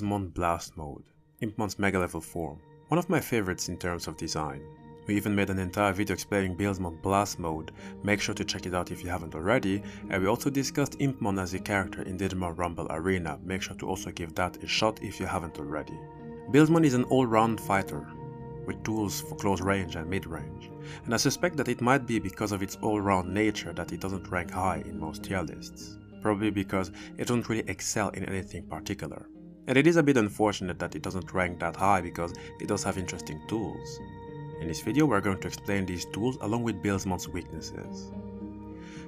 Beelzemon Blast Mode, Impmon's Mega Level form, one of my favorites in terms of design. We even made an entire video explaining Beelzemon Blast Mode, make sure to check it out if you haven't already, and we also discussed Impmon as a character in Digimon Rumble Arena, make sure to also give that a shot if you haven't already. Beelzemon is an all-round fighter, with tools for close range and mid-range, and I suspect that it might be because of its all-round nature that it doesn't rank high in most tier lists. Probably because it doesn't really excel in anything particular. And it is a bit unfortunate that it doesn't rank that high because it does have interesting tools. In this video we're going to explain these tools along with Beelzemon's weaknesses.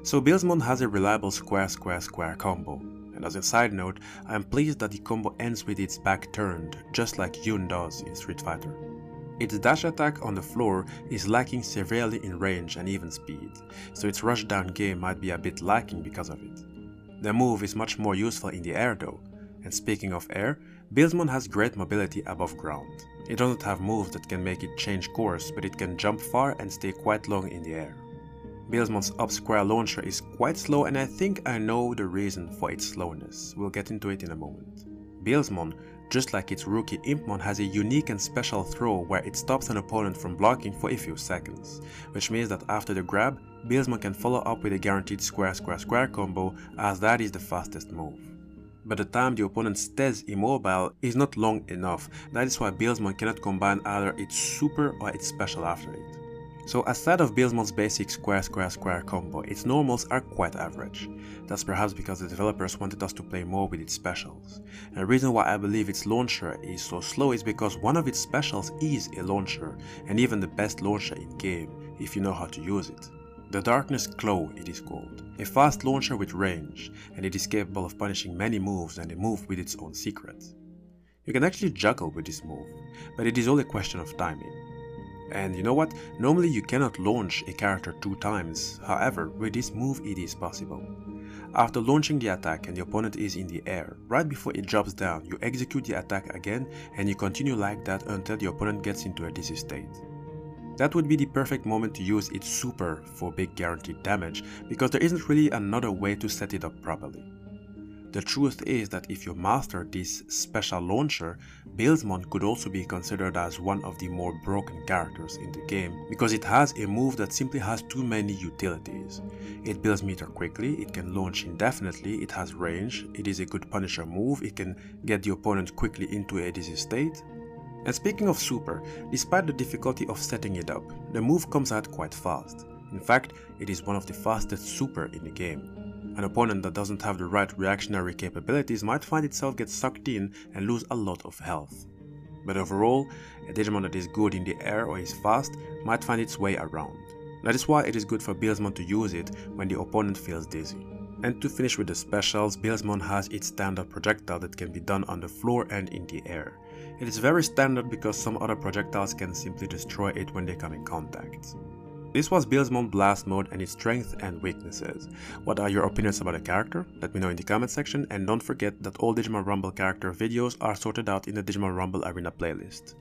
So Beelzemon has a reliable square combo, and as a side note, I am pleased that the combo ends with its back turned, just like Yun does in Street Fighter. Its dash attack on the floor is lacking severely in range and even speed, so its rushdown game might be a bit lacking because of it. The move is much more useful in the air though, and speaking of air, Beelzemon has great mobility above ground. It doesn't have moves that can make it change course, but it can jump far and stay quite long in the air. Beelzemon's up square launcher is quite slow, and I think I know the reason for its slowness. We'll get into it in a moment. Beelzemon, just like its rookie Impmon, has a unique and special throw where it stops an opponent from blocking for a few seconds, which means that after the grab, Beelzemon can follow up with a guaranteed square combo, as that is the fastest move. But the time the opponent stays immobile is not long enough, that is why Beelzemon cannot combine either its super or its special after it. So aside of Beelzemon's basic square combo, its normals are quite average. That's perhaps because the developers wanted us to play more with its specials. And the reason why I believe its launcher is so slow is because one of its specials is a launcher, and even the best launcher in game, if you know how to use it. The Darkness Claw it is called, a fast launcher with range, and it is capable of punishing many moves and a move with its own secret. You can actually juggle with this move, but it is all a question of timing. And you know what, normally you cannot launch a character 2 times, however with this move it is possible. After launching the attack and the opponent is in the air, right before it drops down you execute the attack again and you continue like that until the opponent gets into a dizzy state. That would be the perfect moment to use its super for big guaranteed damage, because there isn't really another way to set it up properly. The truth is that if you master this special launcher, Beelzemon could also be considered as one of the more broken characters in the game, because it has a move that simply has too many utilities. It builds meter quickly, it can launch indefinitely, it has range, it is a good punisher move, it can get the opponent quickly into a dizzy state. And speaking of super, despite the difficulty of setting it up, the move comes out quite fast. In fact, it is one of the fastest super in the game. An opponent that doesn't have the right reactionary capabilities might find itself get sucked in and lose a lot of health. But overall, a Digimon that is good in the air or is fast might find its way around. That is why it is good for Beelzemon to use it when the opponent feels dizzy. And to finish with the specials, Beelzemon has its standard projectile that can be done on the floor and in the air. It is very standard because some other projectiles can simply destroy it when they come in contact. This was Beelzemon Blast Mode and its strengths and weaknesses. What are your opinions about the character? Let me know in the comment section, and don't forget that all Digimon Rumble character videos are sorted out in the Digimon Rumble Arena playlist.